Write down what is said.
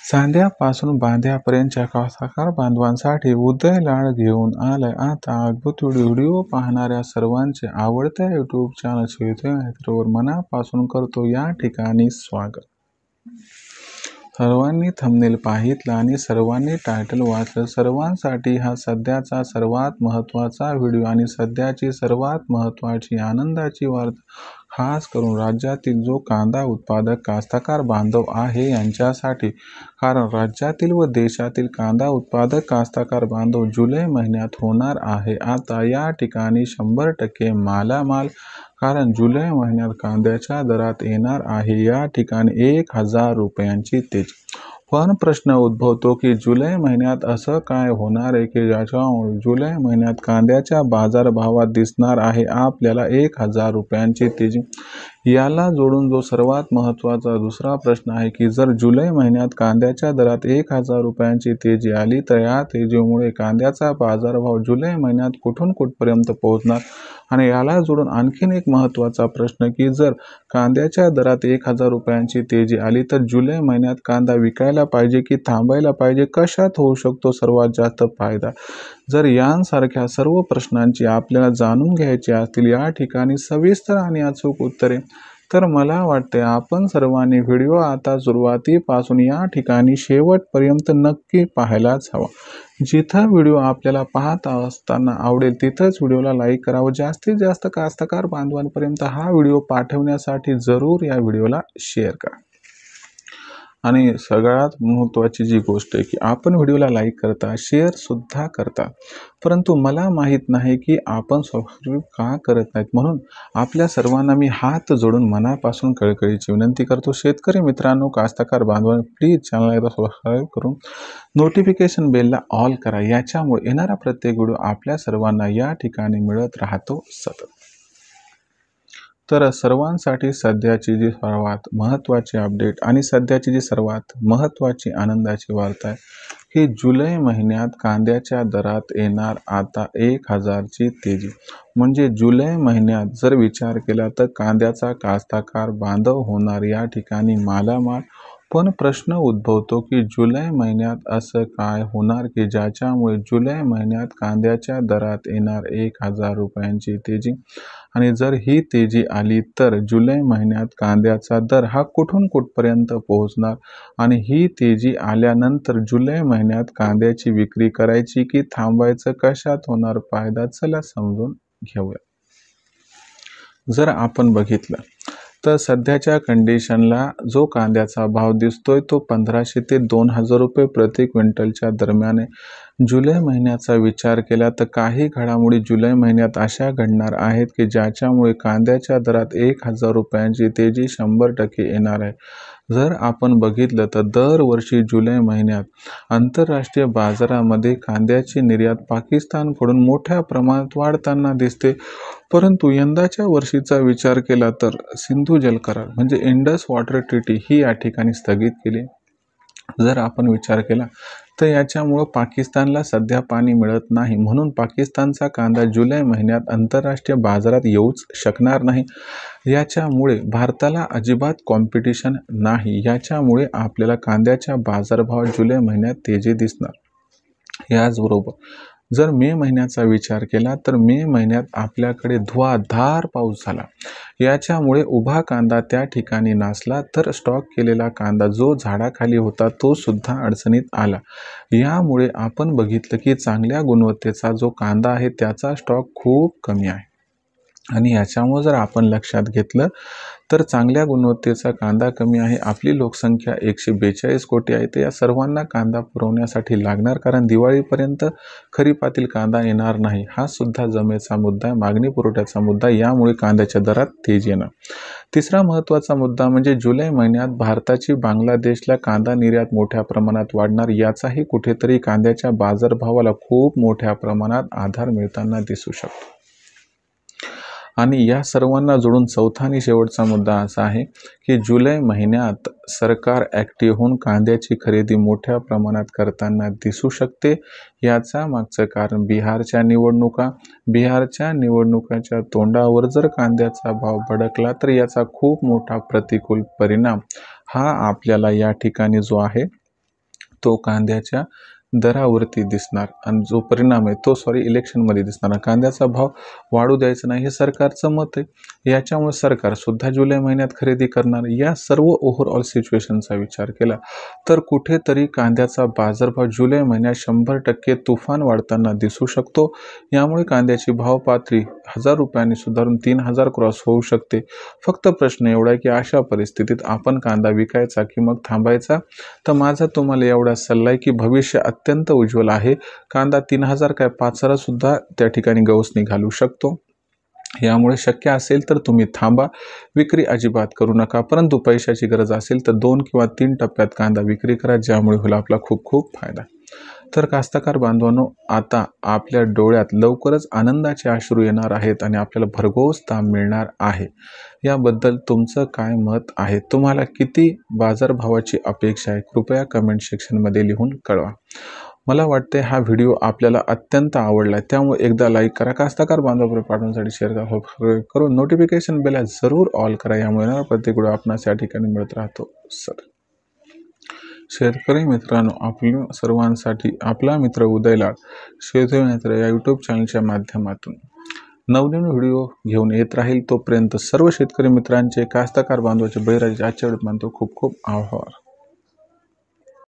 सांध्यापासून बांध्यापर्यंतच्या कास्तकार बांधवांसाठी उदय लाड घेऊन आलाय आता अद्भुत व्हिडिओ पाहणाऱ्या सर्वांचे आवडत्या यूट्यूब चॅनल शेतकरी मित्रांवर मनापासून करतो या ठिकाणी स्वागत। सर्वांनी थंबनेल पाहितला आणि सर्वांनी टायटल वाचलं। सर्वांसाठी हा सध्याचा सर्वात महत्त्वाचा व्हिडिओ आणि सध्याची सर्वात महत्त्वाची आनंदाची वार्ता खास करून राज्यातील जो कांदा उत्पादक कास्तकार बांधव आहे यांच्यासाठी, कारण राज्यातील व देशातील कांदा उत्पादक कास्तकार बांधव जुलै महिन्यात होणार आहे आता या ठिकाणी 100% मालामाल, कारण जुलै महिन्यात कांद्याच्या दरात येणार आहे या ठिकाणी 1000 रुपयांची तेजी। पण प्रश्न उद्भवतो की जुलै महिन्यात असं काय होणार आहे की ज्याच्यामुळे जुलै महिन्यात कांद्याच्या बाजारभावात दिसणार आहे आपल्याला 1000 रुपयांची तेजी। याला जोडून जो सर्वात महत्त्वाचा दुसरा प्रश्न आहे की जर जुलै महिन्यात कांद्याच्या दरात 1000 रुपयांची तेजी आली तर या तेजीमुळे कांद्याचा बाजारभाव जुलै महिन्यात कुठून कुठपर्यंत पोहोचणार, आणि याला जोडून आणखीन एक महत्त्वाचा प्रश्न की जर कांद्याच्या दरात 1000 रुपयांची तेजी आली तर जुलै महिन्यात कांदा विकायला पाहिजे की थांबायला पाहिजे, कशात होऊ शकतो सर्वात जास्त फायदा। जर यांसारख्या सर्व प्रश्नांची आपल्याला जाणून घ्यायची असतील या ठिकाणी सविस्तर आणि अचूक उत्तरे, तर मला वाटते आपण सर्वांनी व्हिडिओ आता सुरुवातीपासून या ठिकाणी शेवटपर्यंत नक्की पाहायलाच हवा। जिथं व्हिडिओ आपल्याला पाहत असताना आवडेल तिथंच व्हिडिओला लाईक करा व जास्तीत जास्त कास्तकार बांधवांपर्यंत हा व्हिडिओ पाठवण्यासाठी जरूर या व्हिडिओला शेअर करा। आणि सगळ्यात महत्त्वाची जी गोष्ट आहे की आपण व्हिडिओला लाईक करता, शेअर सुद्धा करता, परंतु मला माहीत नाही की आपण सबस्क्राईब का करत नाहीत, म्हणून आपल्या सर्वांना मी हात जोडून मनापासून कळकळीची विनंती करतो। शेतकरी मित्रांनो, कास्तकार बांधवांनो, प्लीज चॅनलला एकदा सबस्क्राईब करून नोटिफिकेशन बेलला ऑल करा, याच्यामुळे येणारा प्रत्येक व्हिडिओ आपल्या सर्वांना या ठिकाणी मिळत राहतो सतत। तर सर्वांसाठी सध्याची जी सर्वात महत्त्वाची अपडेट आणि सध्याची जी सर्वात महत्त्वाची आनंदाची वार्ता आहे की जुलै महिन्यात कांद्याच्या दरात येणार आता 1000 ची तेजी। म्हणजे जुलै महिन्यात जर विचार केला तर कांद्याचा कास्तकार बांधव होणार या ठिकाणी मालामाल। पण प्रश्न उद्भवतो की जुलै महिन्यात असं काय होणार की ज्याच्यामुळे जुलै महिन्यात कांद्याच्या दरात येणार 1000 रुपयांची तेजी, आणि जर ही तेजी आली तर जुलै महिन्यात कांद्याचा दर हा कुठून कुठपर्यंत पोहोचणार, आणि ही तेजी आल्यानंतर जुलै महिन्यात कांद्याची विक्री करायची की थांबायचं, कशात होणार फायदा, चला समजून घेऊया। जर आपण बघितलं तर सध्याच्या कंडिशनला जो कांद्याचा भाव दिसतोय तो 1500 ते 2000 रुपये प्रति क्विंटलच्या दरम्यान आहे। जुलै महिन्याचा विचार केला तर काही घडामोडी जुलै महिन्यात अशा घडणार आहेत की ज्याच्यामुळे कांद्याच्या दरात 1000 रुपयांची तेजी 100% येणार आहे। जर आपण बघितलं तर दरवर्षी जुलै महिन्यात आंतरराष्ट्रीय बाजारामध्ये कांद्याची निर्यात पाकिस्तानकडून मोठ्या प्रमाणात वाढताना दिसते, परंतु यंदाच्या वर्षीचा विचार केला तर सिंधू जल करार म्हणजे इंडस वॉटर ट्रीटी ही या ठिकाणी स्थगित केली। जर आपण विचार केला तर याच्यामुळे पाकिस्तानला सध्या पाणी मिळत नाही, म्हणून पाकिस्तानचा कांदा जुलै महिन्यात आंतरराष्ट्रीय बाजारात येऊच शकणार नाही। याच्यामुळे भारताला अजिबात कॉम्पिटिशन नाही, याच्यामुळे आपल्याला कांद्याच्या बाजारभावात जुलै महिन्यात तेजी दिसणार। याचबरोबर जर मे महिन्याचा विचार केला तर मे महिन्यात आपल्याकडे धुवाधार पाऊस झाला, याच्यामुळे उभा कांदा त्या ठिकाणी नासला तर स्टॉक केलेला कांदा जो झाडाखाली होता तो सुद्धा अडचणीत आला। यामुळे आपण बघितलं की चांगल्या गुणवत्तेचा जो कांदा आहे त्याचा स्टॉक खूप कमी आहे, आणि याच्यामुळे जर आपण लक्षात घेतलं तर चांगल्या गुणवत्तेचा कांदा कमी आहे, आपली लोकसंख्या 142 कोटी आहे, तर या सर्वांना कांदा पुरवण्यासाठी लागणार, कारण दिवाळीपर्यंत खरीपातील कांदा येणार नाही, हा सुद्धा जमेचा मुद्दा आहे, मागणी पुरवठ्याचा मुद्दा, यामुळे कांद्याच्या दरात तेजी येणार। तिसरा महत्त्वाचा मुद्दा म्हणजे जुलै महिन्यात भारताची बांगलादेशला कांदा निर्यात मोठ्या प्रमाणात वाढणार, याचाही कुठेतरी कांद्याच्या बाजारभावाला खूप मोठ्या प्रमाणात आधार मिळताना दिसू शकतो। आणि या सर्वांना जोडून चौथा आणि शेवटचा मुद्दा असा आहे की जुलै महिन्यात सरकार ॲक्टिव्ह होऊन कांद्याची खरेदी मोठ्या प्रमाणात करताना दिसू शकते। याचा मागचं कारण बिहारच्या निवडणुकाच्या तोंडावर जर कांद्याचा भाव भडकला तर याचा खूप मोठा प्रतिकूल परिणाम हा आपल्याला या ठिकाणी जो आहे तो कांद्याच्या दरावरती दिसणार आणि जो परिणाम आहे तो इलेक्शनमध्ये दिसणार. कांद्याचा भाव वाढू द्यायचा नाही हे सरकारचं मत आहे. याच्यामुळे सरकारसुद्धा जुलै महिन्यात खरेदी करणार. या सर्व ओव्हरऑल सिच्युएशनचा विचार केला तर कुठेतरी कांद्याचा बाजारभाव जुलै महिन्यात 100% तुफान वाढताना दिसू शकतो. यामुळे कांद्याची भाव पातळी 1000 रुपयांनी सुधारून 3000 क्रॉस होऊ शकते. फक्त प्रश्न एवढा आहे की अशा परिस्थितीत आपण कांदा विकायचा की मग थांबायचा. तर माझा तुम्हाला एवढा सल्ला आहे की भविष्य अत्यंत उज्ज्वल आहे. कांदा 3000 काय 5000 सुद्धा त्या ठिकाणी गवसणी घालू शकतो. यामुळे शक्य असेल तर तुम्ही थांबा, विक्री अजिबात करू नका. परंतु पैशाची गरज असेल तर 2 किंवा 3 टप्प्यात कांदा विक्री करा, ज्यामुळे होईल आपला खूप खूप फायदा. तर कास्तकार बांधवांनो, आता आपल्या डोळ्यात लवकरच आनंदाचे अश्रू येणार आहेत आणि आपल्याला भरघोस दाम मिळणार आहे. याबद्दल तुमचं काय मत आहे? तुम्हाला किती बाजारभावाची अपेक्षा आहे? कृपया कमेंट सेक्शनमध्ये लिहून कळवा. मला वाटते हा व्हिडिओ आपल्याला अत्यंत आवडला आहे, त्यामुळे एकदा लाईक करा. कास्तकार बांधवांपर्यंत पाठवण्यासाठी शेअर करून नोटिफिकेशन बेल जरूर ऑल करा. यामुळे प्रत्येक व्हिडिओ आपणास या ठिकाणी मिळत राहतो. शेतकरी मित्रांनो, आपल्या सर्वांसाठी आपला मित्र उदयलाड शेतकरी मित्र या यूट्यूब चॅनलच्या माध्यमातून नवनवीन व्हिडिओ घेऊन येत राहील. तोपर्यंत सर्व शेतकरी मित्रांचे, कास्तकार बांधवाचे, बळीराजाचे आजच्या वेळेत मानतो खूप खूप आभार.